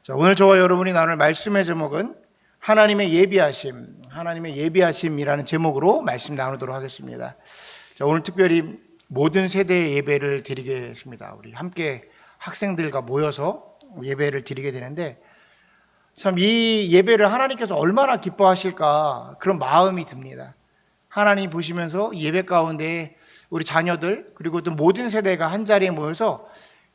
자, 오늘 저와 여러분이 나눌 말씀의 제목은 하나님의 예비하심이라는 제목으로 말씀 나누도록 하겠습니다. 자, 오늘 특별히 모든 세대의 예배를 드리겠습니다. 우리 함께 학생들과 모여서 예배를 드리게 되는데 참 이 예배를 하나님께서 얼마나 기뻐하실까 그런 마음이 듭니다. 하나님 보시면서 예배 가운데 우리 자녀들 그리고 또 모든 세대가 한 자리에 모여서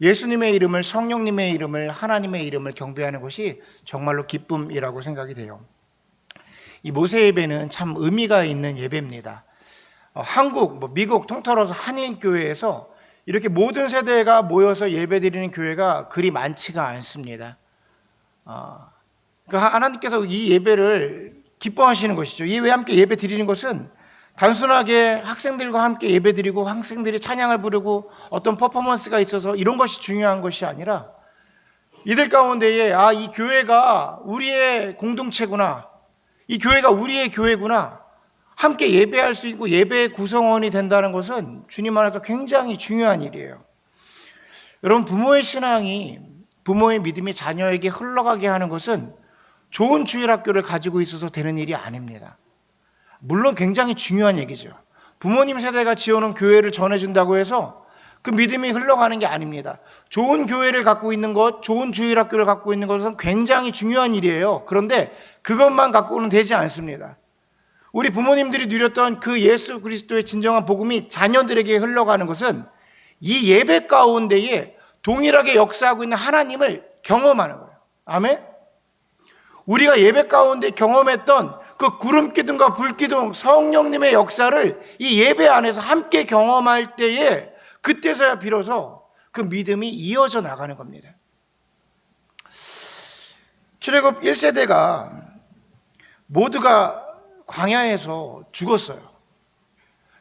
예수님의 이름을, 성령님의 이름을, 하나님의 이름을 경배하는 것이 정말로 기쁨이라고 생각이 돼요. 이 모세 예배는 참 의미가 있는 예배입니다. 한국, 미국 통틀어서 한인교회에서 이렇게 모든 세대가 모여서 예배드리는 교회가 그리 많지가 않습니다. 그러니까 하나님께서 이 예배를 기뻐하시는 것이죠. 이 왜 함께 예배 드리는 것은 단순하게 학생들과 함께 예배드리고 학생들이 찬양을 부르고 어떤 퍼포먼스가 있어서 이런 것이 중요한 것이 아니라 이들 가운데에 이 교회가 우리의 공동체구나, 이 교회가 우리의 교회구나, 함께 예배할 수 있고 예배의 구성원이 된다는 것은 주님 안에서 굉장히 중요한 일이에요. 여러분, 부모의 신앙이, 부모의 믿음이 자녀에게 흘러가게 하는 것은 좋은 주일학교를 가지고 있어서 되는 일이 아닙니다. 물론 굉장히 중요한 얘기죠. 부모님 세대가 지어놓은 교회를 전해준다고 해서 그 믿음이 흘러가는 게 아닙니다. 좋은 교회를 갖고 있는 것, 좋은 주일학교를 갖고 있는 것은 굉장히 중요한 일이에요. 그런데 그것만 갖고는 되지 않습니다. 우리 부모님들이 누렸던 그 예수 그리스도의 진정한 복음이 자녀들에게 흘러가는 것은 이 예배 가운데에 동일하게 역사하고 있는 하나님을 경험하는 거예요. 아멘? 우리가 예배 가운데 경험했던 그 구름기둥과 불기둥, 성령님의 역사를 이 예배 안에서 함께 경험할 때에 그때서야 비로소 그 믿음이 이어져 나가는 겁니다. 출애굽 1세대가 모두가 광야에서 죽었어요.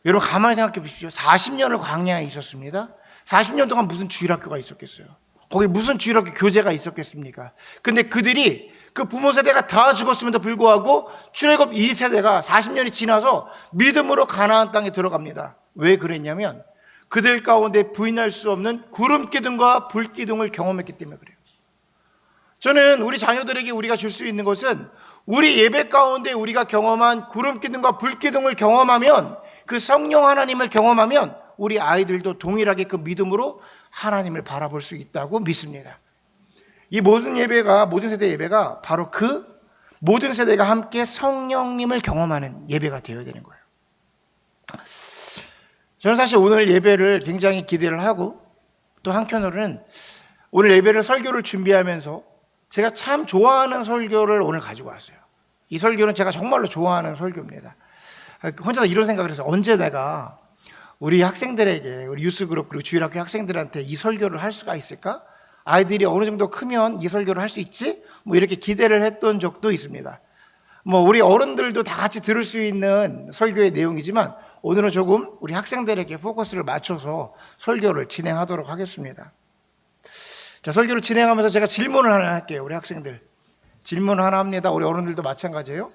여러분 가만히 생각해 보십시오. 40년을 광야에 있었습니다. 40년 동안 무슨 주일학교가 있었겠어요? 거기 무슨 주일학교 교재가 있었겠습니까? 근데 그들이 그 부모 세대가 다 죽었음에도 불구하고 출애굽 2세대가 40년이 지나서 믿음으로 가나안 땅에 들어갑니다. 왜 그랬냐면 그들 가운데 부인할 수 없는 구름기둥과 불기둥을 경험했기 때문에 그래요. 저는 우리 자녀들에게 우리가 줄 수 있는 것은 우리 예배 가운데 우리가 경험한 구름기둥과 불기둥을 경험하면, 그 성령 하나님을 경험하면 우리 아이들도 동일하게 그 믿음으로 하나님을 바라볼 수 있다고 믿습니다. 이 모든 예배가, 모든 세대 예배가 바로 그 모든 세대가 함께 성령님을 경험하는 예배가 되어야 되는 거예요. 저는 사실 오늘 예배를 굉장히 기대를 하고 또 한편으로는 오늘 예배를 설교를 준비하면서 제가 참 좋아하는 설교를 오늘 가지고 왔어요. 이 설교는 제가 정말로 좋아하는 설교입니다. 혼자서 이런 생각을 해서 언제 내가 우리 학생들에게, 우리 유스그룹 그리고 주일학교 학생들한테 이 설교를 할 수가 있을까? 아이들이 어느 정도 크면 이 설교를 할 수 있지? 이렇게 기대를 했던 적도 있습니다. 우리 어른들도 다 같이 들을 수 있는 설교의 내용이지만 오늘은 조금 우리 학생들에게 포커스를 맞춰서 설교를 진행하도록 하겠습니다. 자, 설교를 진행하면서 제가 질문을 하나 할게요. 우리 학생들. 질문을 하나 합니다. 우리 어른들도 마찬가지예요.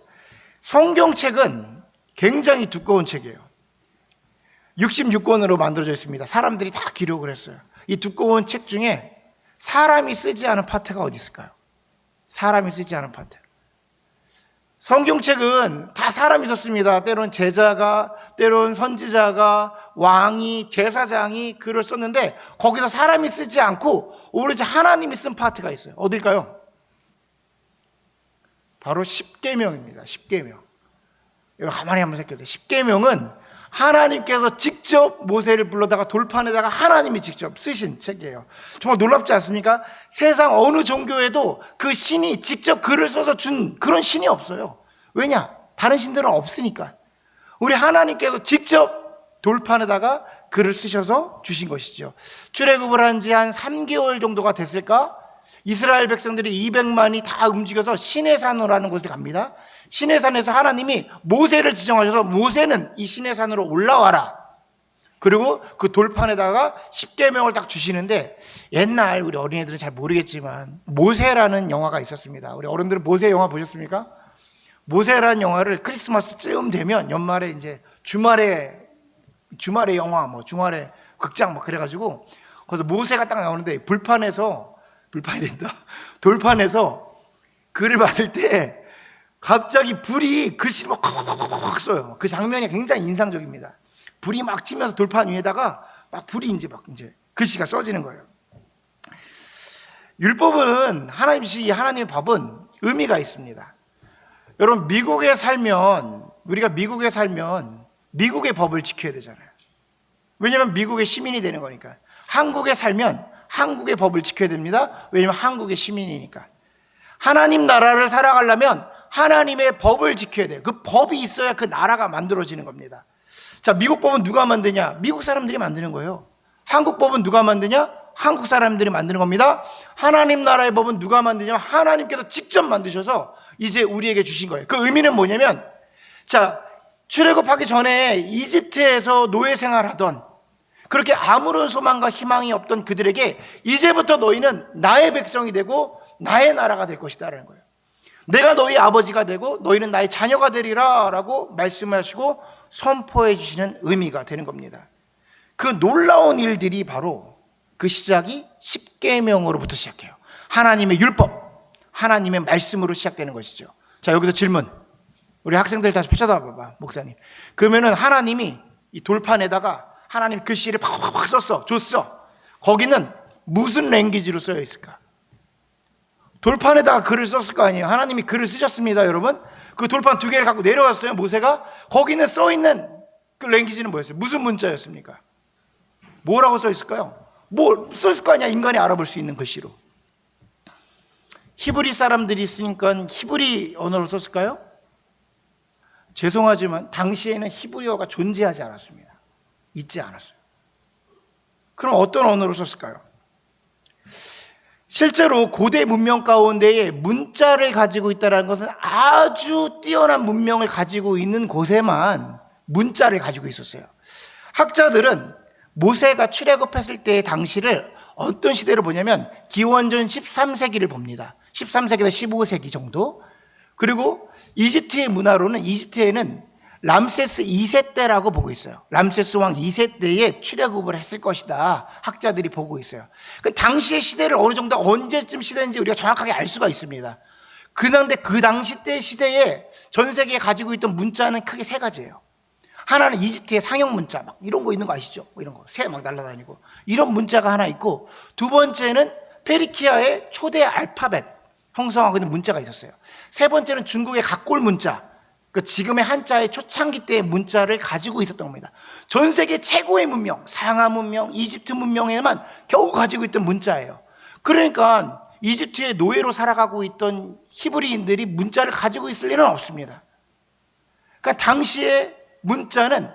성경책은 굉장히 두꺼운 책이에요. 66권으로 만들어져 있습니다. 사람들이 다 기록을 했어요. 이 두꺼운 책 중에 사람이 쓰지 않은 파트가 어디 있을까요? 사람이 쓰지 않은 파트. 성경책은 다 사람이 썼습니다. 때론 제자가, 때론 선지자가, 왕이, 제사장이 글을 썼는데 거기서 사람이 쓰지 않고 오로지 하나님이 쓴 파트가 있어요. 어딜까요? 바로 십계명입니다. 십계명. 이거 가만히 한번 생각해 보세요. 십계명은 하나님께서 직접 모세를 불러다가 돌판에다가 하나님이 직접 쓰신 책이에요. 정말 놀랍지 않습니까? 세상 어느 종교에도 그 신이 직접 글을 써서 준 그런 신이 없어요. 왜냐? 다른 신들은 없으니까. 우리 하나님께서 직접 돌판에다가 글을 쓰셔서 주신 것이죠. 출애굽을 한 지 한 3개월 정도가 됐을까? 이스라엘 백성들이 200만이 다 움직여서 시내산으로라는 곳에 갑니다. 시내산에서 하나님이 모세를 지정하셔서 모세는 이 시내산으로 올라와라. 그리고 그 돌판에다가 십계명을 딱 주시는데 옛날 우리 어린애들은 잘 모르겠지만 모세라는 영화가 있었습니다. 우리 어른들은 모세 영화 보셨습니까? 모세라는 영화를 크리스마스쯤 되면 연말에 이제 주말에 영화 주말에 극장 그래가지고 거기서 모세가 딱 나오는데 불판에서 불판이 된다. 돌판에서 글을 받을 때 갑자기 불이 글씨를 막 콱콱콱 써요. 그 장면이 굉장히 인상적입니다. 불이 막 튀면서 돌판 위에다가 막 불이 이제 글씨가 써지는 거예요. 율법은 하나님의 법은 의미가 있습니다. 여러분, 우리가 미국에 살면 미국의 법을 지켜야 되잖아요. 왜냐하면 미국의 시민이 되는 거니까. 한국에 살면 한국의 법을 지켜야 됩니다. 왜냐하면 한국의 시민이니까. 하나님 나라를 살아가려면 하나님의 법을 지켜야 돼요. 그 법이 있어야 그 나라가 만들어지는 겁니다. 자, 미국 법은 누가 만드냐? 미국 사람들이 만드는 거예요. 한국 법은 누가 만드냐? 한국 사람들이 만드는 겁니다. 하나님 나라의 법은 누가 만드냐면 하나님께서 직접 만드셔서 이제 우리에게 주신 거예요. 그 의미는 뭐냐면, 자, 출애굽하기 전에 이집트에서 노예 생활하던, 그렇게 아무런 소망과 희망이 없던 그들에게 이제부터 너희는 나의 백성이 되고 나의 나라가 될 것이다라는 거예요. 내가 너희 아버지가 되고 너희는 나의 자녀가 되리라 라고 말씀하시고 선포해 주시는 의미가 되는 겁니다. 그 놀라운 일들이 바로 그 시작이 십계명으로부터 시작해요. 하나님의 율법, 하나님의 말씀으로 시작되는 것이죠. 자, 여기서 질문. 우리 학생들 다시 펼쳐봐, 목사님. 그러면은 하나님이 이 돌판에다가 하나님 글씨를 팍팍팍 줬어. 거기는 무슨 랭귀지로 쓰여 있을까? 돌판에다가 글을 썼을 거 아니에요. 하나님이 글을 쓰셨습니다, 여러분. 그 돌판 2개를 갖고 내려왔어요, 모세가. 거기는 써있는 그 랭귀지는 뭐였어요? 무슨 문자였습니까? 뭐라고 써 있을까요? 뭐 써있을 거 아니야, 인간이 알아볼 수 있는 글씨로. 히브리 사람들이 있으니까 히브리 언어로 썼을까요? 죄송하지만 당시에는 히브리어가 존재하지 않았습니다. 있지 않았어요. 그럼 어떤 언어로 썼을까요? 실제로 고대 문명 가운데에 문자를 가지고 있다는 것은 아주 뛰어난 문명을 가지고 있는 곳에만 문자를 가지고 있었어요. 학자들은 모세가 출애굽했을 때의 당시를 어떤 시대로 보냐면 기원전 13세기를 봅니다. 13세기에서 15세기 정도. 그리고 이집트의 문화로는 이집트에는 람세스 2세 때라고 보고 있어요. 람세스 왕 2세 때에 출애굽을 했을 것이다, 학자들이 보고 있어요. 그 당시의 시대를 어느 정도 언제쯤 시대인지 우리가 정확하게 알 수가 있습니다. 그런데 그 당시 때 시대에 전 세계에 가지고 있던 문자는 크게 3가지예요. 하나는 이집트의 상형 문자, 막 이런 거 있는 거 아시죠? 뭐 이런 거, 새 막 날아다니고 이런 문자가 하나 있고, 2번째는 페르키아의 초대 알파벳 형성하고 있는 문자가 있었어요. 3번째는 중국의 각골 문자, 그 지금의 한자의 초창기 때의 문자를 가지고 있었던 겁니다. 전 세계 최고의 문명, 상하 문명, 이집트 문명에만 겨우 가지고 있던 문자예요. 그러니까 이집트의 노예로 살아가고 있던 히브리인들이 문자를 가지고 있을 일은 없습니다. 그러니까 당시의 문자는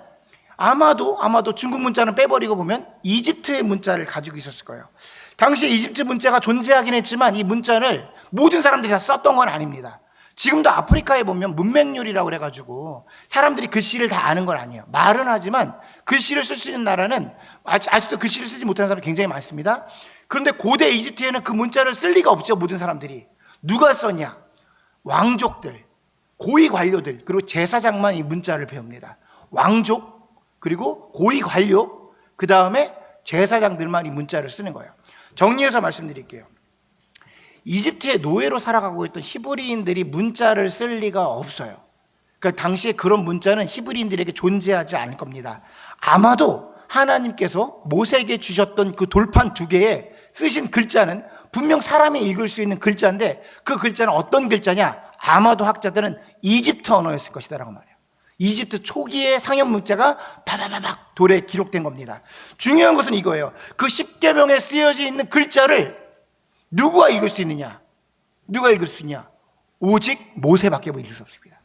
아마도 중국 문자는 빼버리고 보면 이집트의 문자를 가지고 있었을 거예요. 당시에 이집트 문자가 존재하긴 했지만 이 문자를 모든 사람들이 다 썼던 건 아닙니다. 지금도 아프리카에 보면 문맹률이라고 그래가지고 사람들이 글씨를 다 아는 건 아니에요. 말은 하지만 글씨를 쓸 수 있는 나라는 아직도 글씨를 쓰지 못하는 사람이 굉장히 많습니다. 그런데 고대 이집트에는 그 문자를 쓸 리가 없죠, 모든 사람들이. 누가 썼냐? 왕족들, 고위 관료들, 그리고 제사장만 이 문자를 배웁니다. 왕족, 그리고 고위 관료, 그 다음에 제사장들만 이 문자를 쓰는 거예요. 정리해서 말씀드릴게요. 이집트의 노예로 살아가고 있던 히브리인들이 문자를 쓸 리가 없어요. 그러니까 당시에 그런 문자는 히브리인들에게 존재하지 않을 겁니다. 아마도 하나님께서 모세에게 주셨던 그 돌판 2개에 쓰신 글자는 분명 사람이 읽을 수 있는 글자인데, 그 글자는 어떤 글자냐? 아마도 학자들은 이집트 언어였을 것이다라고 말해요. 이집트 초기의 상형 문자가 바바바박 돌에 기록된 겁니다. 중요한 것은 이거예요. 그 십계명에 쓰여져 있는 글자를 누구가 읽을 수 있느냐? 누가 읽을 수 있냐? 오직 모세밖에 읽을 수 없습니다.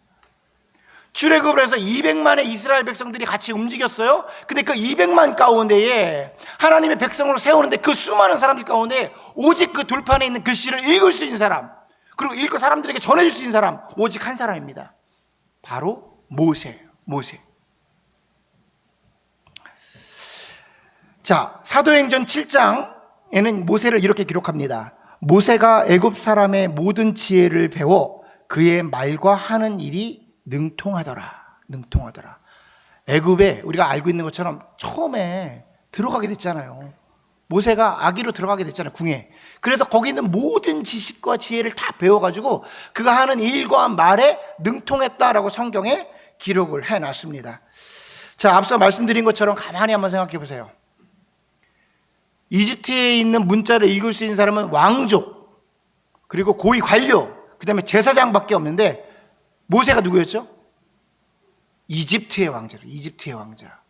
출애굽을 해서 200만의 이스라엘 백성들이 같이 움직였어요. 근데 그 200만 가운데에 하나님의 백성으로 세우는데 그 수많은 사람들 가운데 오직 그 돌판에 있는 글씨를 읽을 수 있는 사람, 그리고 읽고 사람들에게 전해줄 수 있는 사람, 오직 한 사람입니다. 바로 모세예요. 모세. 자, 사도행전 7장에는 모세를 이렇게 기록합니다. 모세가 애굽 사람의 모든 지혜를 배워 그의 말과 하는 일이 능통하더라. 애굽에 우리가 알고 있는 것처럼 처음에 들어가게 됐잖아요. 모세가 아기로 들어가게 됐잖아요, 궁에. 그래서 거기 있는 모든 지식과 지혜를 다 배워가지고 그가 하는 일과 말에 능통했다라고 성경에 기록을 해놨습니다. 자, 앞서 말씀드린 것처럼 가만히 한번 생각해 보세요. 이집트에 있는 문자를 읽을 수 있는 사람은 왕족, 그리고 고위 관료, 그 다음에 제사장밖에 없는데 모세가 누구였죠? 이집트의 왕자로, 이집트의 왕자.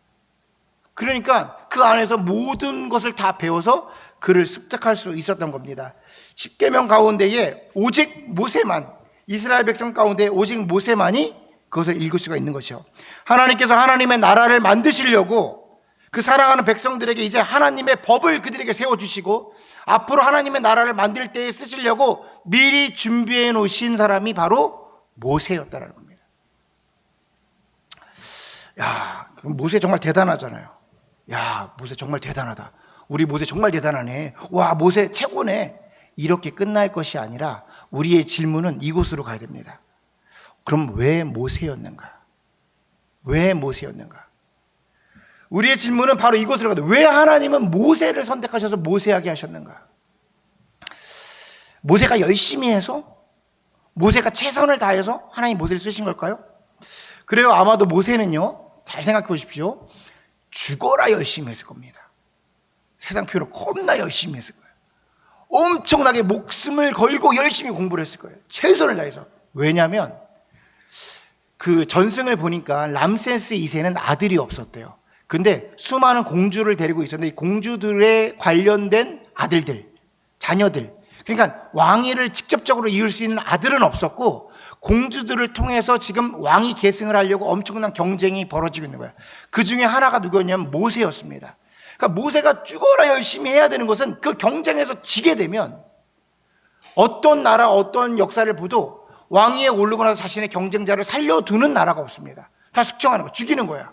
그러니까 그 안에서 모든 것을 다 배워서 그를 습득할 수 있었던 겁니다. 10계명 가운데에 오직 모세만, 이스라엘 백성 가운데 오직 모세만이 그것을 읽을 수가 있는 것이요. 하나님께서 하나님의 나라를 만드시려고 그 사랑하는 백성들에게 이제 하나님의 법을 그들에게 세워주시고 앞으로 하나님의 나라를 만들 때에 쓰시려고 미리 준비해 놓으신 사람이 바로 모세였다는 겁니다. 야, 모세 정말 대단하잖아요. 야, 모세 정말 대단하다. 우리 모세 정말 대단하네. 와, 모세 최고네. 이렇게 끝날 것이 아니라 우리의 질문은 이곳으로 가야 됩니다. 그럼 왜 모세였는가? 왜 모세였는가? 우리의 질문은 바로 이곳으로 가야 돼요. 왜 하나님은 모세를 선택하셔서 모세하게 하셨는가? 모세가 열심히 해서? 모세가 최선을 다해서 하나님 모세를 쓰신 걸까요? 그래요. 아마도 모세는요, 잘 생각해 보십시오. 죽어라 열심히 했을 겁니다. 세상 표현으로 겁나 열심히 했을 거예요. 엄청나게 목숨을 걸고 열심히 공부를 했을 거예요. 최선을 다해서. 왜냐하면 그 전승을 보니까 람세스 2세는 아들이 없었대요. 근데 수많은 공주를 데리고 있었는데 이 공주들에 관련된 아들들, 자녀들, 그러니까 왕위를 직접적으로 이을 수 있는 아들은 없었고 공주들을 통해서 지금 왕위 계승을 하려고 엄청난 경쟁이 벌어지고 있는 거예요. 그 중에 하나가 누구였냐면 모세였습니다. 그러니까 모세가 죽어라 열심히 해야 되는 것은 그 경쟁에서 지게 되면 어떤 나라, 어떤 역사를 보도 왕위에 오르고 나서 자신의 경쟁자를 살려두는 나라가 없습니다. 다 숙청하는 거, 죽이는 거야.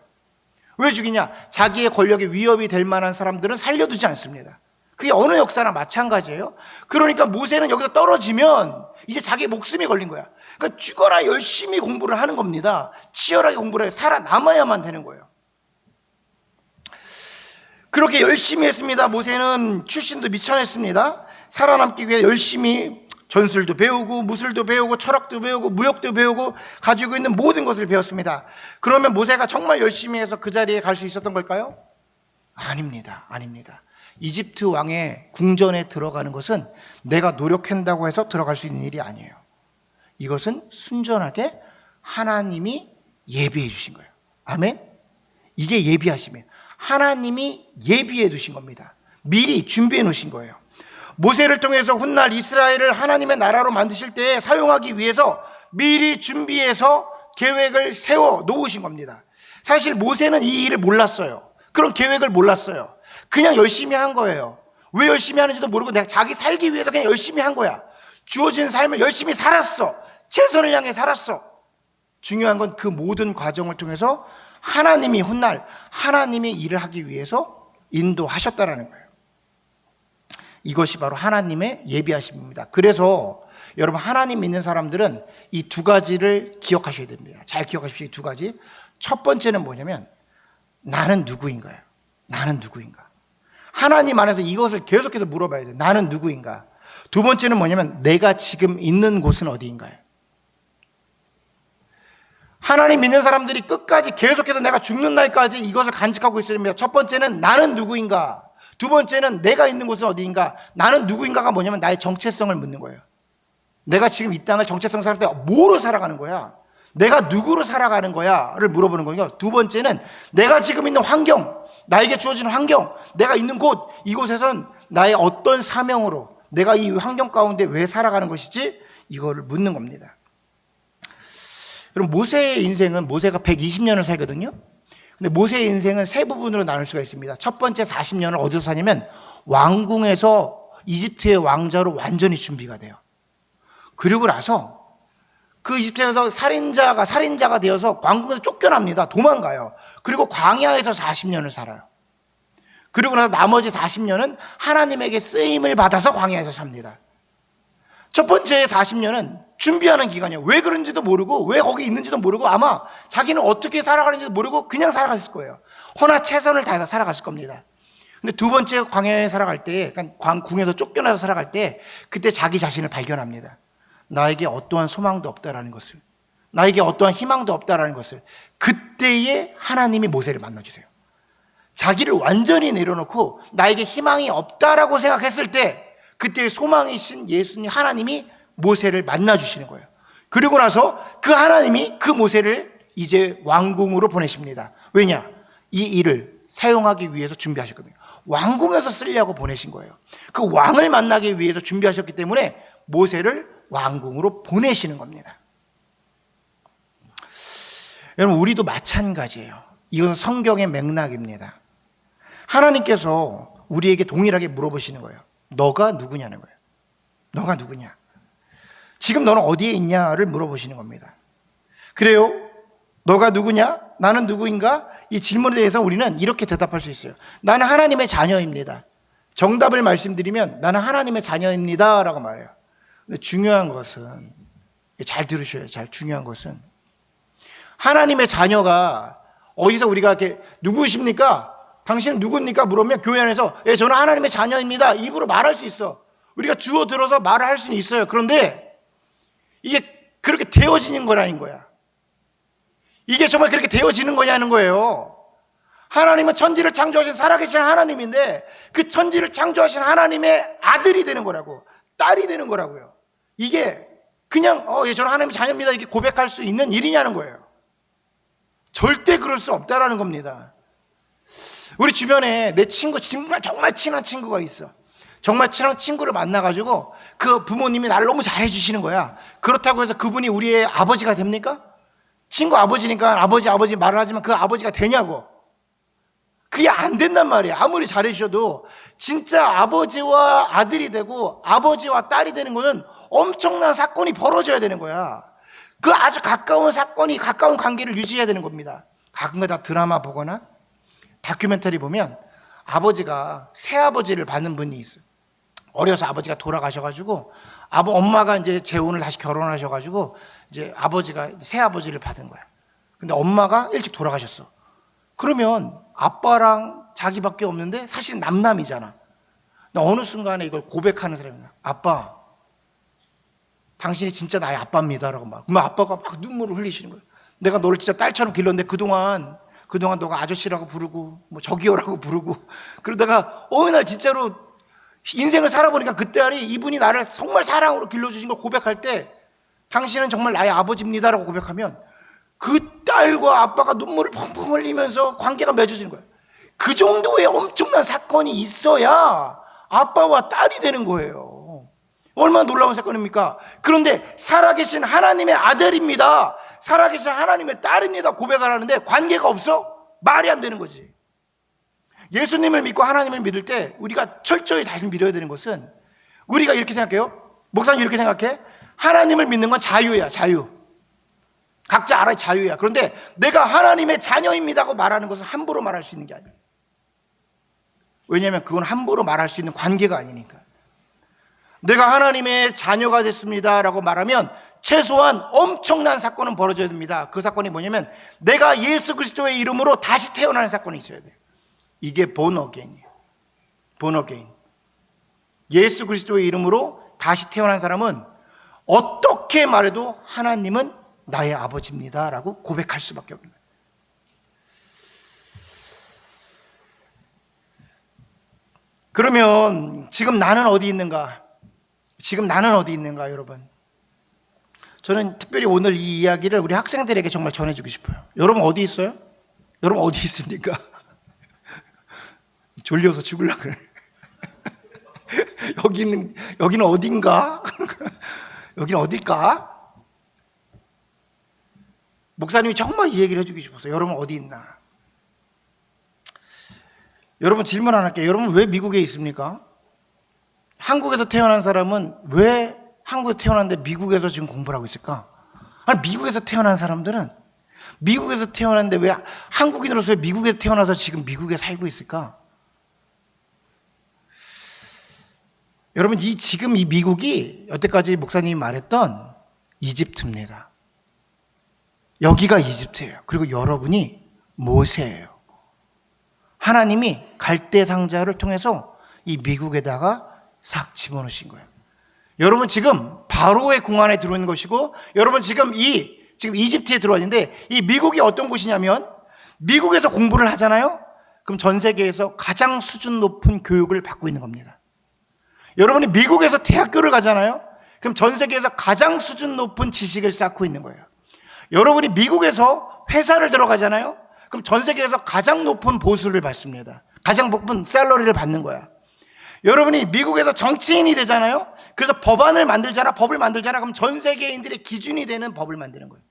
왜 죽이냐? 자기의 권력에 위협이 될 만한 사람들은 살려두지 않습니다. 그게 어느 역사나 마찬가지예요. 그러니까 모세는 여기서 떨어지면 이제 자기 목숨이 걸린 거야. 그러니까 죽어라 열심히 공부를 하는 겁니다. 치열하게 공부를 해 살아남아야만 되는 거예요. 그렇게 열심히 했습니다. 모세는 출신도 미천했습니다. 살아남기 위해 열심히 전술도 배우고 무술도 배우고 철학도 배우고 무역도 배우고 가지고 있는 모든 것을 배웠습니다. 그러면 모세가 정말 열심히 해서 그 자리에 갈 수 있었던 걸까요? 아닙니다. 아닙니다. 이집트 왕의 궁전에 들어가는 것은 내가 노력한다고 해서 들어갈 수 있는 일이 아니에요. 이것은 순전하게 하나님이 예비해 주신 거예요. 아멘? 이게 예비하심이에요. 하나님이 예비해 두신 겁니다. 미리 준비해 놓으신 거예요. 모세를 통해서 훗날 이스라엘을 하나님의 나라로 만드실 때 사용하기 위해서 미리 준비해서 계획을 세워 놓으신 겁니다. 사실 모세는 이 일을 몰랐어요. 그런 계획을 몰랐어요. 그냥 열심히 한 거예요. 왜 열심히 하는지도 모르고 내가 자기 살기 위해서 그냥 열심히 한 거야. 주어진 삶을 열심히 살았어. 최선을 향해 살았어. 중요한 건 그 모든 과정을 통해서 하나님이 훗날 하나님의 일을 하기 위해서 인도하셨다라는 거예요. 이것이 바로 하나님의 예비하심입니다. 그래서 여러분 하나님 믿는 사람들은 이 두 가지를 기억하셔야 됩니다. 잘 기억하십시오. 이 두 가지. 첫 번째는 뭐냐면 나는 누구인가요? 나는 누구인가? 하나님 안에서 이것을 계속해서 물어봐야 돼요. 나는 누구인가? 두 번째는 뭐냐면 내가 지금 있는 곳은 어디인가요? 하나님 믿는 사람들이 끝까지 계속해서 내가 죽는 날까지 이것을 간직하고 있어야 됩니다. 첫 번째는 나는 누구인가? 두 번째는 내가 있는 곳은 어디인가? 나는 누구인가가 뭐냐면 나의 정체성을 묻는 거예요. 내가 지금 이 땅을 정체성 살아갈 때 뭐로 살아가는 거야? 내가 누구로 살아가는 거야? 를 물어보는 거예요. 두 번째는 내가 지금 있는 환경, 나에게 주어진 환경, 내가 있는 곳, 이곳에서는 나의 어떤 사명으로 내가 이 환경 가운데 왜 살아가는 것이지? 이거를 묻는 겁니다. 여러분 모세의 인생은 모세가 120년을 살거든요. 근데 모세의 인생은 세 부분으로 나눌 수가 있습니다. 첫 번째 40년을 어디서 사냐면 왕궁에서 이집트의 왕자로 완전히 준비가 돼요. 그리고 나서 그 이집트에서 살인자가 되어서 왕궁에서 쫓겨납니다. 도망가요. 그리고 광야에서 40년을 살아요. 그리고 나서 나머지 40년은 하나님에게 쓰임을 받아서 광야에서 삽니다. 첫 번째 40년은 준비하는 기간이에요. 왜 그런지도 모르고 왜 거기 있는지도 모르고 아마 자기는 어떻게 살아가는지도 모르고 그냥 살아갔을 거예요. 허나 최선을 다해서 살아갔을 겁니다. 근데 두 번째 광야에 살아갈 때, 그러니까 광궁에서 쫓겨나서 살아갈 때, 그때 자기 자신을 발견합니다. 나에게 어떠한 소망도 없다라는 것을, 나에게 어떠한 희망도 없다라는 것을. 그때에 하나님이 모세를 만나주세요. 자기를 완전히 내려놓고 나에게 희망이 없다라고 생각했을 때, 그때 소망이신 예수님 하나님이 모세를 만나주시는 거예요. 그리고 나서 그 하나님이 그 모세를 이제 왕궁으로 보내십니다. 왜냐? 이 일을 사용하기 위해서 준비하셨거든요. 왕궁에서 쓰려고 보내신 거예요. 그 왕을 만나기 위해서 준비하셨기 때문에 모세를 왕궁으로 보내시는 겁니다. 여러분, 우리도 마찬가지예요. 이것은 성경의 맥락입니다. 하나님께서 우리에게 동일하게 물어보시는 거예요. 너가 누구냐는 거예요. 너가 누구냐? 지금 너는 어디에 있냐를 물어보시는 겁니다. 그래요? 너가 누구냐? 나는 누구인가? 이 질문에 대해서 우리는 이렇게 대답할 수 있어요. 나는 하나님의 자녀입니다. 정답을 말씀드리면 나는 하나님의 자녀입니다 라고 말해요. 근데 중요한 것은, 잘 들으셔요. 중요한 것은, 하나님의 자녀가 어디서 우리가 이렇게 누구십니까? 당신은 누굽니까? 물으면 교회 안에서 예, 저는 하나님의 자녀입니다. 입으로 말할 수 있어. 우리가 주워 들어서 말을 할 수는 있어요. 그런데 이게 그렇게 되어지는 거라는 거야. 이게 정말 그렇게 되어지는 거냐는 거예요. 하나님은 천지를 창조하신 살아계신 하나님인데 그 천지를 창조하신 하나님의 아들이 되는 거라고, 딸이 되는 거라고요. 이게 그냥 예, 저는 하나님의 자녀입니다 이렇게 고백할 수 있는 일이냐는 거예요. 절대 그럴 수 없다라는 겁니다. 우리 주변에 내 친구, 정말 친한 친구가 있어. 정말 친한 친구를 만나가지고 그 부모님이 나를 너무 잘해주시는 거야. 그렇다고 해서 그분이 우리의 아버지가 됩니까? 친구 아버지니까 아버지 말을 하지만 그 아버지가 되냐고. 그게 안 된단 말이야. 아무리 잘해주셔도. 진짜 아버지와 아들이 되고 아버지와 딸이 되는 거는 엄청난 사건이 벌어져야 되는 거야. 그 아주 가까운 사건이, 가까운 관계를 유지해야 되는 겁니다. 가끔가다 드라마 보거나 다큐멘터리 보면 아버지가 새아버지를 받는 분이 있어요. 어려서 아버지가 돌아가셔가지고 엄마가 이제 재혼을 다시 결혼하셔가지고 이제 아버지가 새아버지를 받은 거야. 근데 엄마가 일찍 돌아가셨어. 그러면 아빠랑 자기밖에 없는데 사실 남남이잖아. 근데 어느 순간에 이걸 고백하는 사람이야. 아빠, 당신이 진짜 나의 아빠입니다라고 막. 그러면 아빠가 막 눈물을 흘리시는 거예요. 내가 너를 진짜 딸처럼 길렀는데 그동안 너가 아저씨라고 부르고 뭐 저기요라고 부르고 그러다가 어느 날 진짜로 인생을 살아보니까 그때 알이 이분이 나를 정말 사랑으로 길러주신 걸 고백할 때 당신은 정말 나의 아버지입니다라고 고백하면 그 딸과 아빠가 눈물을 펑펑 흘리면서 관계가 맺어지는 거예요. 그 정도의 엄청난 사건이 있어야 아빠와 딸이 되는 거예요. 얼마나 놀라운 사건입니까? 그런데 살아계신 하나님의 아들입니다, 살아계신 하나님의 딸입니다 고백을 하는데 관계가 없어? 말이 안 되는 거지. 예수님을 믿고 하나님을 믿을 때 우리가 철저히 잘 믿어야 되는 것은, 우리가 이렇게 생각해요. 목사님 이렇게 생각해. 하나님을 믿는 건 자유야. 자유. 각자 알아야 자유야. 그런데 내가 하나님의 자녀입니다고 말하는 것은 함부로 말할 수 있는 게 아니에요. 왜냐하면 그건 함부로 말할 수 있는 관계가 아니니까. 내가 하나님의 자녀가 됐습니다라고 말하면 최소한 엄청난 사건은 벌어져야 됩니다. 그 사건이 뭐냐면 내가 예수 그리스도의 이름으로 다시 태어나는 사건이 있어야 돼요. 이게 born again이에요. born again. 예수 그리스도의 이름으로 다시 태어난 사람은 어떻게 말해도 하나님은 나의 아버지입니다라고 고백할 수밖에 없는 거예요. 그러면 지금 나는 어디 있는가? 지금 나는 어디 있는가, 여러분? 저는 특별히 오늘 이 이야기를 우리 학생들에게 정말 전해주고 싶어요. 여러분 어디 있어요? 여러분 어디 있습니까? 졸려서 죽으려고 그래. 여기는 어딘가? 여기는 어딜까? 목사님이 정말 이 얘기를 해주고 싶었어요. 여러분 어디 있나? 여러분 질문 하나 할게요. 여러분 왜 미국에 있습니까? 한국에서 태어난 사람은 왜 한국에 태어났는데 미국에서 지금 공부를 하고 있을까? 아니, 미국에서 태어난 사람들은 미국에서 태어났는데 왜 한국인으로서 왜 미국에 태어나서 지금 미국에 살고 있을까? 여러분 지금 이 미국이 여태까지 목사님이 말했던 이집트입니다. 여기가 이집트예요. 그리고 여러분이 모세예요. 하나님이 갈대 상자를 통해서 이 미국에다가 싹 집어넣으신 거예요. 여러분 지금 바로의 궁 안에 들어오는 것이고, 여러분 지금 이집트에 들어와 있는데, 이 미국이 어떤 곳이냐면, 미국에서 공부를 하잖아요. 그럼 전 세계에서 가장 수준 높은 교육을 받고 있는 겁니다. 여러분이 미국에서 대학교를 가잖아요. 그럼 전 세계에서 가장 수준 높은 지식을 쌓고 있는 거예요. 여러분이 미국에서 회사를 들어가잖아요. 그럼 전 세계에서 가장 높은 보수를 받습니다. 가장 높은 샐러리를 받는 거야. 여러분이 미국에서 정치인이 되잖아요. 그래서 법을 만들잖아. 그럼 전 세계인들의 기준이 되는 법을 만드는 거예요.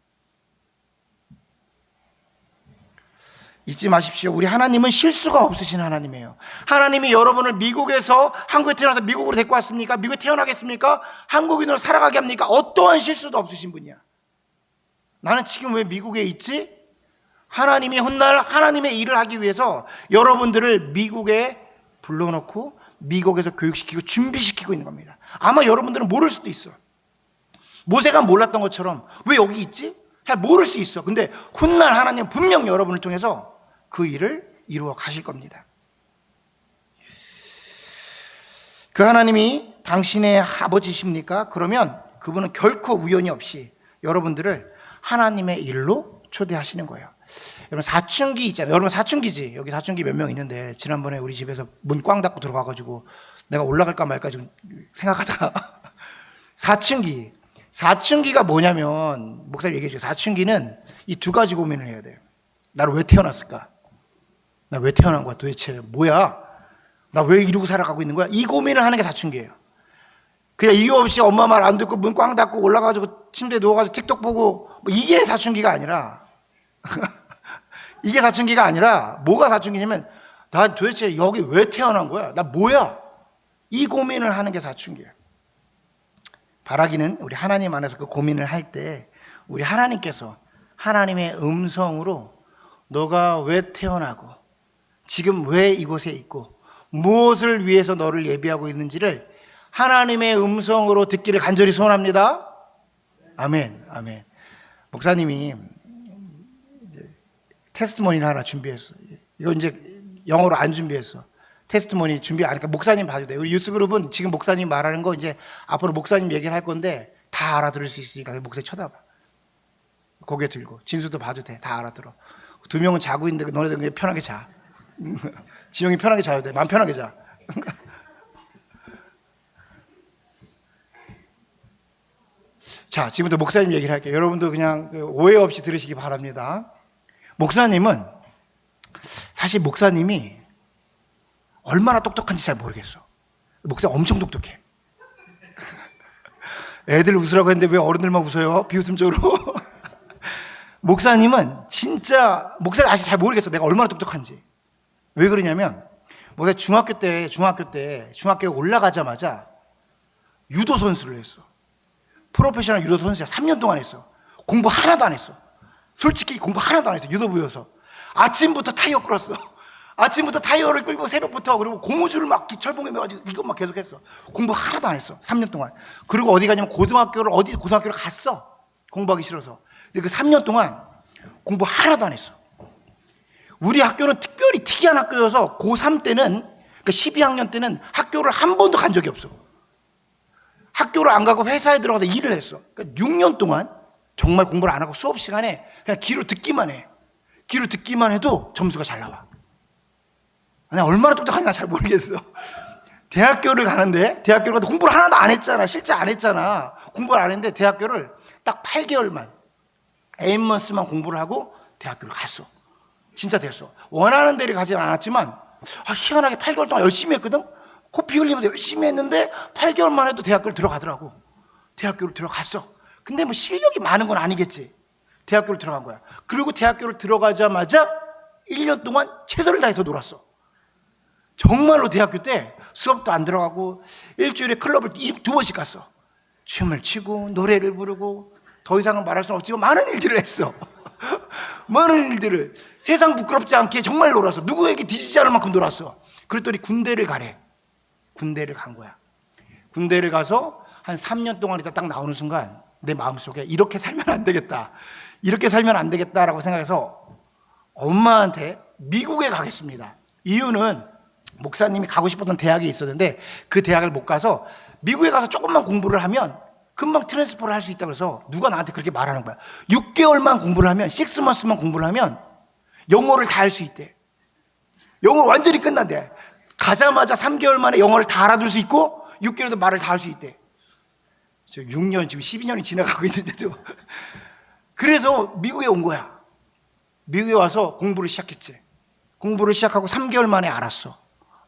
잊지 마십시오. 우리 하나님은 실수가 없으신 하나님이에요. 하나님이 여러분을 미국에서 한국에 태어나서 미국으로 데리고 왔습니까? 미국에 태어나겠습니까? 한국인으로 살아가게 합니까? 어떠한 실수도 없으신 분이야. 나는 지금 왜 미국에 있지? 하나님이 훗날 하나님의 일을 하기 위해서 여러분들을 미국에 불러놓고 미국에서 교육시키고 준비시키고 있는 겁니다. 아마 여러분들은 모를 수도 있어. 모세가 몰랐던 것처럼 왜 여기 있지? 잘 모를 수 있어. 근데 훗날 하나님 분명 여러분을 통해서 그 일을 이루어 가실 겁니다. 그 하나님이 당신의 아버지십니까? 그러면 그분은 결코 우연이 없이 여러분들을 하나님의 일로 초대하시는 거예요. 여러분 사춘기 있잖아요. 여러분 사춘기지. 여기 사춘기 몇 명 있는데 지난번에 우리 집에서 문 꽝 닫고 들어가가지고 내가 올라갈까 말까 좀 생각하다가 사춘기가 뭐냐면, 목사님 얘기해 주세요. 사춘기는 이 두 가지 고민을 해야 돼요. 나를 왜 태어났을까? 나 왜 태어난 거야 도대체? 뭐야? 나 왜 이러고 살아가고 있는 거야? 이 고민을 하는 게 사춘기예요. 그냥 이유 없이 엄마 말 안 듣고 문 꽝 닫고 올라가지고 침대에 누워가지고 틱톡 보고, 이게 사춘기가 아니라 이게 사춘기가 아니라 뭐가 사춘기냐면, 나 도대체 여기 왜 태어난 거야? 나 뭐야? 이 고민을 하는 게 사춘기예요. 바라기는 우리 하나님 안에서 그 고민을 할 때 우리 하나님께서 하나님의 음성으로 너가 왜 태어나고 지금 왜 이곳에 있고 무엇을 위해서 너를 예비하고 있는지를 하나님의 음성으로 듣기를 간절히 소원합니다. 아멘, 아멘. 목사님이 이제 테스트모니를 하나 준비했어. 이거 이제 영어로 안 준비했어. 테스트모니 준비 안 하니까 목사님 봐도 돼. 우리 유스그룹은 지금 목사님 말하는 거 이제 앞으로 목사님 얘기를 할 건데 다 알아들을 수 있으니까 목사님 쳐다봐. 고개 들고. 진수도 봐도 돼. 다 알아들어. 두 명은 자고 있는데 너네들 그냥 편하게 자. 지영이 편하게 자야 돼. 마음 편하게 자. 자, 지금부터 목사님 얘기를 할게요. 여러분도 그냥 오해 없이 들으시기 바랍니다. 목사님은 사실 목사님이 얼마나 똑똑한지 잘 모르겠어. 목사님 엄청 똑똑해. 애들 웃으라고 했는데 왜 어른들만 웃어요? 비웃음적으로. 목사님은 진짜, 목사님 아직 잘 모르겠어. 내가 얼마나 똑똑한지. 왜 그러냐면, 목사님 중학교에 올라가자마자 유도 선수를 했어. 프로페셔널 유도 선수야. 3년 동안 했어. 공부 하나도 안 했어. 솔직히 공부 하나도 안 했어. 유도부여서. 아침부터 타이어 끌었어. 아침부터 타이어를 끌고 새벽부터, 그리고 고무줄을 막 철봉에 매가지고 이것만 계속 했어. 공부 하나도 안 했어. 3년 동안. 그리고 어디 가냐면 고등학교를 갔어. 공부하기 싫어서. 근데 그 3년 동안 공부 하나도 안 했어. 우리 학교는 특별히 특이한 학교여서 고3 때는, 그러니까 12학년 때는 학교를 한 번도 간 적이 없어. 학교를 안 가고 회사에 들어가서 일을 했어. 그러니까 6년 동안 정말 공부를 안 하고 수업 시간에 그냥 귀로 듣기만 해. 귀로 듣기만 해도 점수가 잘 나와. 나 얼마나 똑똑한지 나 잘 모르겠어. 대학교를 가는데 공부를 하나도 안 했잖아. 실제 안 했잖아. 공부를 안 했는데 대학교를 딱 8개월만, 8months만 공부를 하고 대학교를 갔어. 진짜 됐어. 원하는 데를 가지 않았지만 희한하게 8개월 동안 열심히 했거든. 코피 흘리면서 열심히 했는데 8개월만 해도 대학교를 들어가더라고. 대학교를 들어갔어. 근데 뭐 실력이 많은 건 아니겠지. 대학교를 들어간 거야. 그리고 대학교를 들어가자마자 1년 동안 최선을 다해서 놀았어. 정말로 대학교 때 수업도 안 들어가고 일주일에 클럽을 2번씩 갔어. 춤을 추고 노래를 부르고, 더 이상은 말할 수는 없지만 많은 일들을 했어. 많은 일들을. 세상 부끄럽지 않게 정말 놀았어. 누구에게 뒤지지 않을 만큼 놀았어. 그랬더니 군대를 가래. 군대를 간 거야. 군대를 가서 한 3년 동안 있다 딱 나오는 순간 내 마음속에 이렇게 살면 안 되겠다. 이렇게 살면 안 되겠다라고 생각해서 엄마한테 미국에 가겠습니다. 이유는 목사님이 가고 싶었던 대학이 있었는데 그 대학을 못 가서 미국에 가서 조금만 공부를 하면 금방 트랜스퍼를 할 수 있다고 해서 누가 나한테 그렇게 말하는 거야. 6개월만 공부를 하면, 6months만 공부를 하면 영어를 다 할 수 있대. 영어 완전히 끝난대. 가자마자 3개월 만에 영어를 다 알아들 수 있고 6개월도 말을 다 할 수 있대. 저 6년, 지금 12년이 지나가고 있는데도. 그래서 미국에 온 거야. 미국에 와서 공부를 시작했지. 공부를 시작하고 3개월 만에 알았어.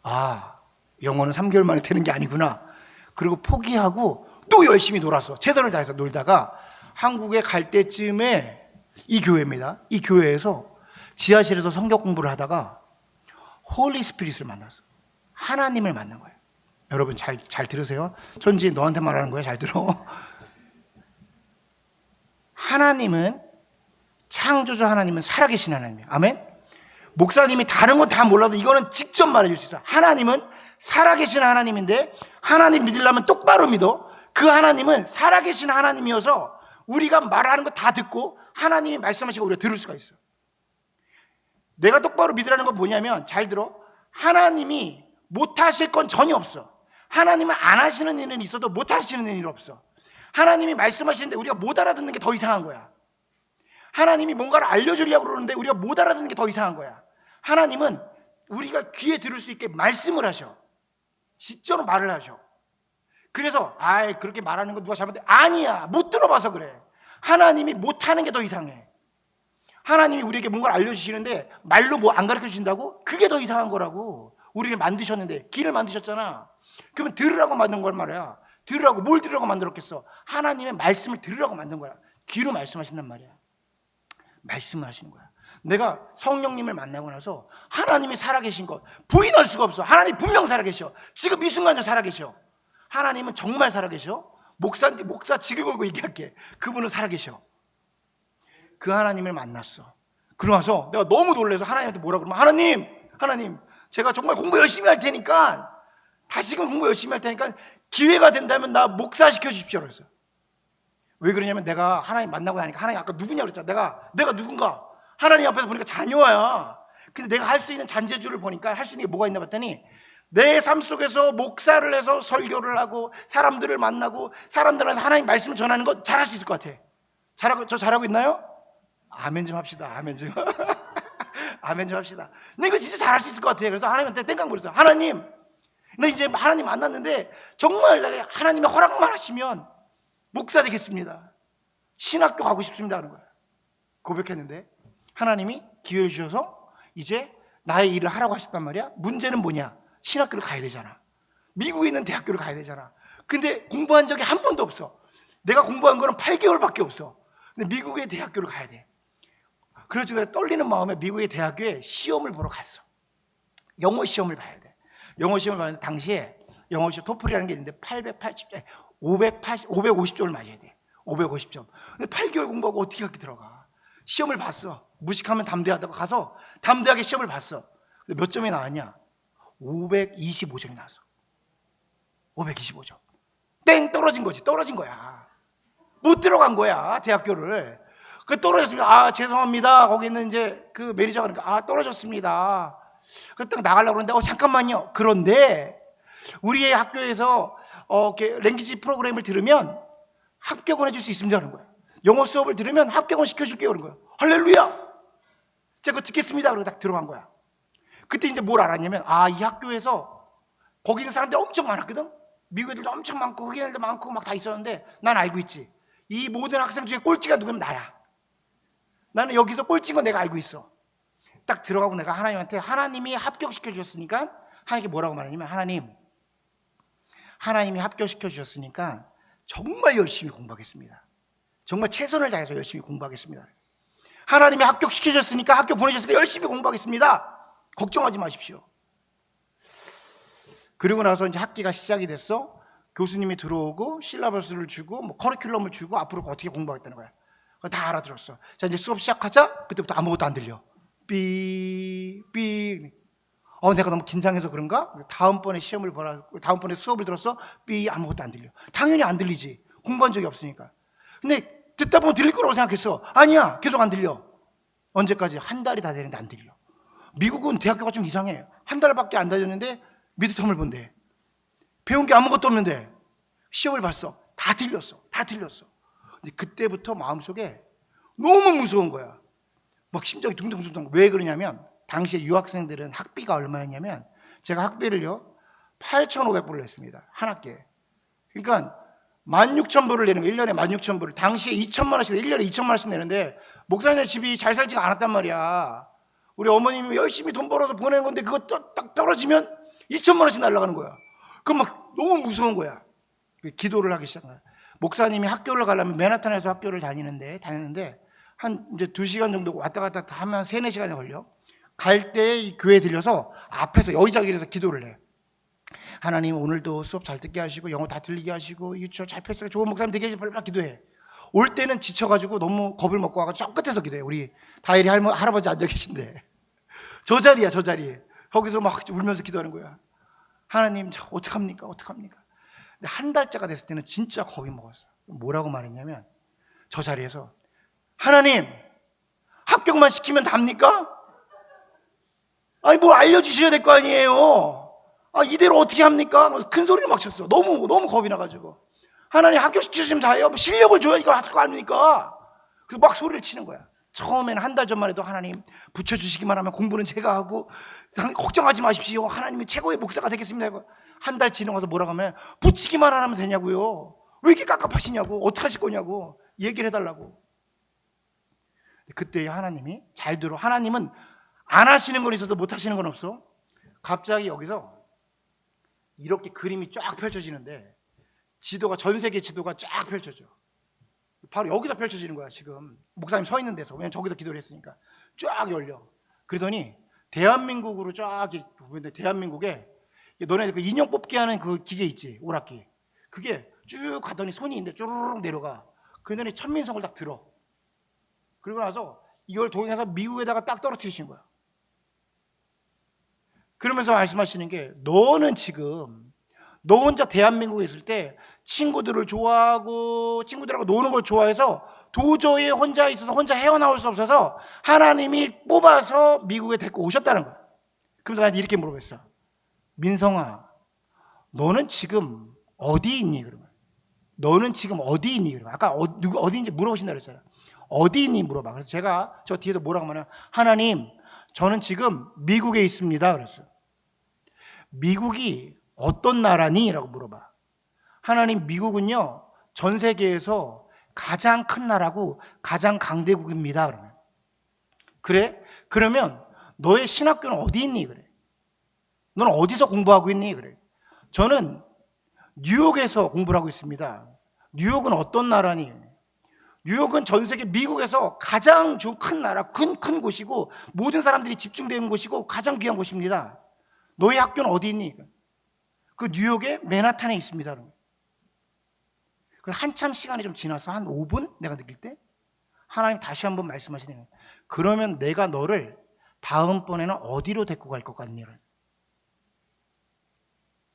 아, 영어는 3개월 만에 되는 게 아니구나. 그리고 포기하고 또 열심히 놀았어. 최선을 다해서 놀다가 한국에 갈 때쯤에 이 교회입니다. 이 교회에서 지하실에서 성경 공부를 하다가 홀리 스피릿을 만났어. 하나님을 만난 거예요. 여러분 잘 들으세요. 전지 너한테 말하는 거야. 잘 들어. 하나님은, 창조주 하나님은 살아계신 하나님이에요. 아멘. 목사님이 다른 건 다 몰라도 이거는 직접 말해줄 수 있어요. 하나님은 살아계신 하나님인데, 하나님 믿으려면 똑바로 믿어. 그 하나님은 살아계신 하나님이어서 우리가 말하는 거 다 듣고 하나님이 말씀하시고 우리가 들을 수가 있어요. 내가 똑바로 믿으라는 건 뭐냐면, 잘 들어. 하나님이 못하실 건 전혀 없어. 하나님은 안 하시는 일은 있어도 못 하시는 일은 없어. 하나님이 말씀하시는데 우리가 못 알아듣는 게 더 이상한 거야. 하나님이 뭔가를 알려주려고 그러는데 우리가 못 알아듣는 게 더 이상한 거야. 하나님은 우리가 귀에 들을 수 있게 말씀을 하셔. 진짜로 말을 하셔. 그래서 그렇게 말하는 거 누가 잘못해? 아니야, 못 들어봐서 그래. 하나님이 못하는 게 더 이상해. 하나님이 우리에게 뭔가를 알려주시는데 말로 뭐 안 가르쳐 주신다고? 그게 더 이상한 거라고. 우리를 만드셨는데, 길을 만드셨잖아. 그러면 들으라고 만든 걸 말이야. 들으라고, 뭘 들으라고 만들었겠어? 하나님의 말씀을 들으라고 만든 거야. 귀로 말씀하신단 말이야. 말씀을 하시는 거야. 내가 성령님을 만나고 나서 하나님이 살아계신 것 부인할 수가 없어. 하나님 분명 살아계셔. 지금 이 순간도 살아계셔. 하나님은 정말 살아계셔. 목사 지금 걸고 얘기할게. 그분은 살아계셔. 그 하나님을 만났어. 그러고 나서 내가 너무 놀라서 하나님한테 뭐라 그러면, 하나님 제가 정말 공부 열심히 할 테니까, 다시금 공부 열심히 할 테니까 기회가 된다면 나 목사 시켜주십시오. 그래서 왜 그러냐면, 내가 하나님 만나고 나니까 하나님 아까 누구냐 그랬잖아. 내가 누군가? 하나님 앞에서 보니까 자녀야. 근데 내가 할 수 있는 잔재주를 보니까 할 수 있는 게 뭐가 있나 봤더니, 내 삶 속에서 목사를 해서 설교를 하고 사람들을 만나고 사람들한테 하나님 말씀을 전하는 거 잘할 수 있을 것 같아. 저 잘하고 있나요? 아멘 좀 합시다. 아멘 좀. 아멘 좀 합시다. 나 이거 진짜 잘할 수 있을 것 같아. 그래서 하나님한테 땡깡 부렸어. 하나님, 나 이제 하나님 만났는데 정말 하나님의 허락만 하시면 목사 되겠습니다. 신학교 가고 싶습니다 하는 거야. 고백했는데 하나님이 기회를 주셔서 이제 나의 일을 하라고 하셨단 말이야. 문제는 뭐냐? 신학교를 가야 되잖아. 미국에 있는 대학교를 가야 되잖아. 근데 공부한 적이 한 번도 없어. 내가 공부한 거는 8개월밖에 없어. 근데 미국의 대학교를 가야 돼. 그래서 내가 떨리는 마음에 미국의 대학교에 시험을 보러 갔어. 영어 시험을 봐야 돼. 영어 시험을 봤는데 당시에 영어 시험 토플이라는 게 있는데 550점을 맞아야 돼. 550점. 근데 8개월 공부하고 어떻게 학교 들어가? 시험을 봤어. 무식하면 담대하다고 가서 담대하게 시험을 봤어. 근데 몇 점이 나왔냐? 525점이 나왔어. 525점. 땡, 떨어진 거지. 떨어진 거야. 못 들어간 거야, 대학교를. 그 떨어졌습니다. 죄송합니다. 거기는 이제 그 매니저가 그러니까 떨어졌습니다. 그 딱 나가려고 그러는데 잠깐만요. 그런데 우리의 학교에서 이렇게 랭귀지 프로그램을 들으면 합격을 해줄 수 있습니다 하는 거야. 영어 수업을 들으면 합격을 시켜줄게요 그런 거야. 할렐루야. 제가 그거 듣겠습니다. 그러고 딱 들어간 거야. 그때 이제 뭘 알았냐면, 이 학교에서 거기 있는 사람들이 엄청 많았거든. 미국 애들도 엄청 많고 흑인 애들도 많고 막 다 있었는데 난 알고 있지. 이 모든 학생 중에 꼴찌가 누구면 나야. 나는 여기서 꼴찌인 건 내가 알고 있어. 딱 들어가고 내가 하나님한테, 하나님이 합격시켜 주셨으니까, 하나님께 뭐라고 말하냐면, 하나님이 합격시켜 주셨으니까 정말 열심히 공부하겠습니다. 정말 최선을 다해서 열심히 공부하겠습니다. 하나님이 합격시켜 주셨으니까, 학교 보내주셨으니까 열심히 공부하겠습니다. 걱정하지 마십시오. 그리고 나서 이제 학기가 시작이 됐어. 교수님이 들어오고 실라버스를 주고 뭐 커리큘럼을 주고 앞으로 어떻게 공부하겠다는 거야. 그거 다 알아들었어. 자, 이제 수업 시작하자. 그때부터 아무것도 안 들려. 삐. 내가 너무 긴장해서 그런가? 다음번에 다음번에 수업을 들었어. 아무것도 안 들려. 당연히 안 들리지. 공부한 적이 없으니까. 근데 듣다 보면 들릴 거라고 생각했어. 아니야, 계속 안 들려. 언제까지? 한 달이 다 되는데 안 들려. 미국은 대학교가 좀 이상해. 한 달밖에 안 다녔는데 미드텀을 본대. 배운 게 아무것도 없는데 시험을 봤어. 다 틀렸어. 근데 그때부터 마음속에 너무 무서운 거야. 막 심장이 둥둥둥둥. 왜 그러냐면 당시에 유학생들은 학비가 얼마였냐면 제가 학비를요 8,500불을 냈습니다. 한 학기에. 그러니까 16,000불을 내는 거예요. 1년에 16,000불을. 당시에 2천만 원씩 1년에 2천만 원씩 내는데 목사님네 집이 잘 살지가 않았단 말이야. 우리 어머님이 열심히 돈 벌어서 보내는 건데 그거 딱 떨어지면 2천만 원씩 날아가는 거야. 그럼 막 너무 무서운 거야. 기도를 하기 시작한 거야. 목사님이 학교를 가려면 맨하탄에서 학교를 다니는데 한 이제 2시간 정도 왔다 갔다 하면 3, 4시간이 걸려. 갈 때 이 교회에 들려서 앞에서 여기저기에서 기도를 해. 하나님 오늘도 수업 잘 듣게 하시고 영어 다 들리게 하시고 유치원 잘 펼치고 좋은 목사님 되게 해주시고 빨리 기도해. 올 때는 지쳐가지고 너무 겁을 먹고 와가지고 저 끝에서 기도해. 우리 다일이 할아버지 앉아 계신데 저 자리 거기서 막 울면서 기도하는 거야. 하나님 저 어떡합니까? 근데 한 달째가 됐을 때는 진짜 겁이 먹었어. 뭐라고 말했냐면 저 자리에서 하나님 합격만 시키면 답니까? 아니 뭐 알려주셔야 될 거 아니에요. 이대로 어떻게 합니까? 큰 소리를 막 쳤어. 너무 겁이 나가지고 하나님 합격시키시면 다예요. 뭐 실력을 줘야니까 할 거 아닙니까? 그래서 막 소리를 치는 거야. 처음에는 한 달 전만 해도 하나님 붙여주시기만 하면 공부는 제가 하고 걱정하지 마십시오. 하나님이 최고의 목사가 되겠습니다. 한 달 지나가서 뭐라고 하면 붙이기만 하면 되냐고요. 왜 이렇게 깝깝하시냐고. 어떻게 하실 거냐고 얘기를 해달라고. 그때 하나님이 잘 들어. 하나님은 안 하시는 건 있어도 못 하시는 건 없어. 갑자기 여기서 이렇게 그림이 쫙 펼쳐지는데 지도가 전 세계 지도가 쫙 펼쳐져. 바로 여기서 펼쳐지는 거야. 지금 목사님 서 있는 데서. 왜냐면 저기서 기도를 했으니까 쫙 열려. 그러더니 대한민국으로 쫙 보면 대한민국에 너네 그 인형 뽑기 하는 그 기계 있지, 오락기. 그게 쭉 가더니 손이 있는데 쭈르륵 내려가. 그러더니 천민성을 딱 들어. 그리고 나서 이걸 동행해서 미국에다가 딱 떨어뜨리신 거야. 그러면서 말씀하시는 게 너는 지금 너 혼자 대한민국에 있을 때 친구들을 좋아하고 친구들하고 노는 걸 좋아해서 도저히 혼자 있어서 혼자 헤어나올 수 없어서 하나님이 뽑아서 미국에 데리고 오셨다는 거야. 그래서 난 이렇게 물어봤어. 민성아, 너는 지금 어디 있니? 그러면 너는 지금 어디 있니? 그러면 아까 누구 어디인지 물어보신다 그랬잖아. 어디 있니? 물어봐. 그래서 제가 저 뒤에서 뭐라고 하냐면 하나님, 저는 지금 미국에 있습니다. 그랬어요. 미국이 어떤 나라니? 라고 물어봐. 하나님, 미국은요 전 세계에서 가장 큰 나라고 가장 강대국입니다. 그러면 그래? 그러면 너의 신학교는 어디 있니? 그래. 너는 어디서 공부하고 있니? 그래. 저는 뉴욕에서 공부를 하고 있습니다. 뉴욕은 어떤 나라니? 뉴욕은 전 세계 미국에서 가장 큰 나라, 큰 곳이고 모든 사람들이 집중되는 곳이고 가장 귀한 곳입니다. 너희 학교는 어디 있니? 그 뉴욕의 맨하탄에 있습니다. 그래서 한참 시간이 좀 지나서 한 5분 내가 느낄 때 하나님 다시 한번 말씀하시네요. 그러면 내가 너를 다음번에는 어디로 데리고 갈 것 같니?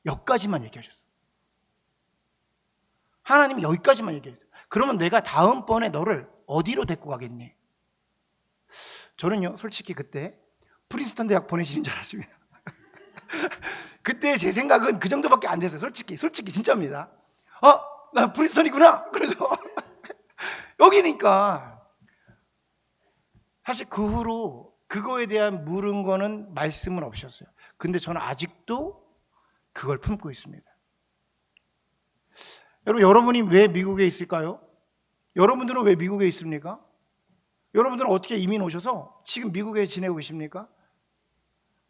여기까지만 얘기하셨어요. 하나님이 여기까지만 얘기했어요. 그러면 내가 다음번에 너를 어디로 데리고 가겠니? 저는요 솔직히 그때 프린스턴 대학 보내시는 줄 알았습니다. 그때 제 생각은 그 정도밖에 안 됐어요. 솔직히 진짜입니다. 나 프린스턴이구나. 그래서 여기니까 사실 그 후로 그거에 대한 물은 거는 말씀은 없으셨어요. 근데 저는 아직도 그걸 품고 있습니다. 여러분이 왜 미국에 있을까요? 여러분들은 왜 미국에 있습니까? 여러분들은 어떻게 이민 오셔서 지금 미국에 지내고 계십니까?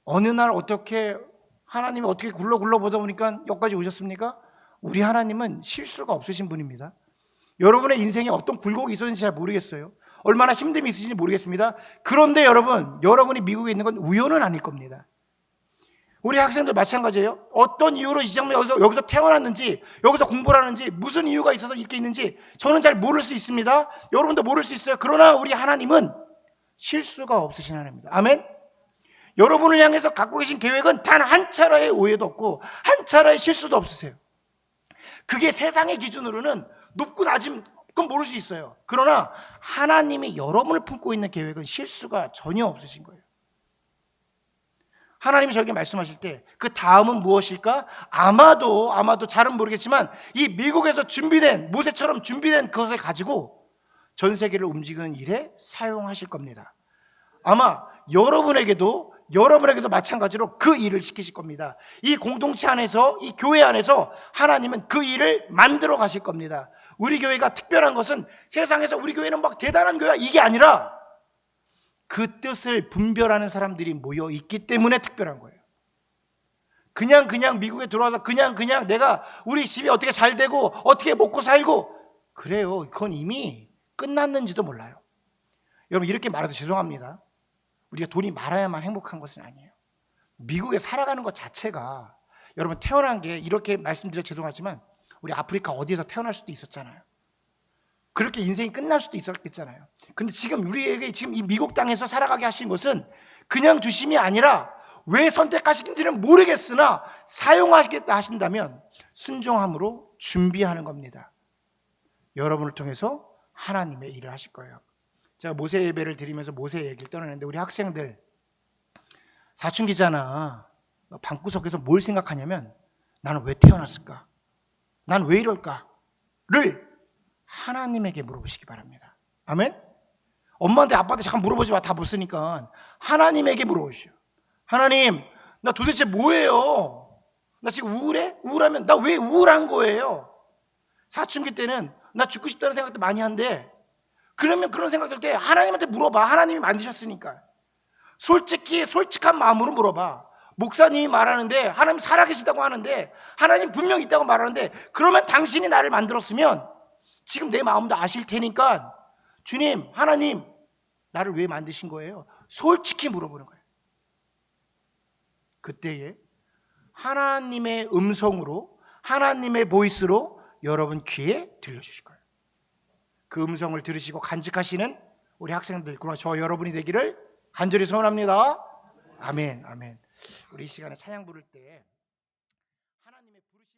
어느 날 어떻게 하나님이 어떻게 굴러 보다 보니까 여기까지 오셨습니까? 우리 하나님은 실수가 없으신 분입니다. 여러분의 인생에 어떤 굴곡이 있었는지 잘 모르겠어요. 얼마나 힘듦이 있으신지 모르겠습니다. 그런데 여러분이 미국에 있는 건 우연은 아닐 겁니다. 우리 학생들 마찬가지예요. 어떤 이유로 여기서 태어났는지, 여기서 공부를 하는지, 무슨 이유가 있어서 이렇게 있는지 저는 잘 모를 수 있습니다. 여러분도 모를 수 있어요. 그러나 우리 하나님은 실수가 없으신 하나님입니다. 아멘. 여러분을 향해서 갖고 계신 계획은 단 한 차례의 오해도 없고 한 차례의 실수도 없으세요. 그게 세상의 기준으로는 높고 낮은 건 모를 수 있어요. 그러나 하나님이 여러분을 품고 있는 계획은 실수가 전혀 없으신 거예요. 하나님이 저에게 말씀하실 때 그 다음은 무엇일까? 아마도 잘은 모르겠지만 이 미국에서 준비된, 모세처럼 준비된 그것을 가지고 전 세계를 움직이는 일에 사용하실 겁니다. 아마 여러분에게도 마찬가지로 그 일을 시키실 겁니다. 이 공동체 안에서, 이 교회 안에서 하나님은 그 일을 만들어 가실 겁니다. 우리 교회가 특별한 것은 세상에서 우리 교회는 막 대단한 교회야, 이게 아니라 그 뜻을 분별하는 사람들이 모여 있기 때문에 특별한 거예요. 그냥 미국에 들어와서 그냥 내가 우리 집이 어떻게 잘 되고 어떻게 먹고 살고 그래요. 그건 이미 끝났는지도 몰라요. 여러분, 이렇게 말해서 죄송합니다. 우리가 돈이 많아야만 행복한 것은 아니에요. 미국에 살아가는 것 자체가, 여러분, 태어난 게, 이렇게 말씀드려 죄송하지만 우리 아프리카 어디에서 태어날 수도 있었잖아요. 그렇게 인생이 끝날 수도 있었겠잖아요. 근데 지금 우리에게 지금 이 미국 땅에서 살아가게 하신 것은 그냥 주심이 아니라 왜 선택하시는지는 모르겠으나 사용하시겠다 하신다면 순종함으로 준비하는 겁니다. 여러분을 통해서 하나님의 일을 하실 거예요. 제가 모세 예배를 드리면서 모세 얘기를 떠나는데, 우리 학생들, 사춘기잖아. 방구석에서 뭘 생각하냐면, 나는 왜 태어났을까? 난 왜 이럴까?를 하나님에게 물어보시기 바랍니다. 아멘? 엄마한테 아빠한테 잠깐 물어보지 마. 다 못 쓰니까. 하나님에게 물어보시오. 하나님, 나 도대체 뭐예요? 나 지금 우울해? 우울하면 나 왜 우울한 거예요? 사춘기 때는 나 죽고 싶다는 생각도 많이 한데, 그러면 그런 생각들 때 하나님한테 물어봐. 하나님이 만드셨으니까. 솔직한 마음으로 물어봐. 목사님이 말하는데, 하나님 살아계시다고 하는데, 하나님 분명히 있다고 말하는데, 그러면 당신이 나를 만들었으면 지금 내 마음도 아실 테니까, 주님, 하나님, 나를 왜 만드신 거예요? 솔직히 물어보는 거예요. 그때에 하나님의 음성으로, 하나님의 보이스로 여러분 귀에 들려주실 거예요. 그 음성을 들으시고 간직하시는 우리 학생들, 그러나 저 여러분이 되기를 간절히 소원합니다. 아멘, 아멘. 우리 이 시간에 찬양 부를 때 하나님의 부르심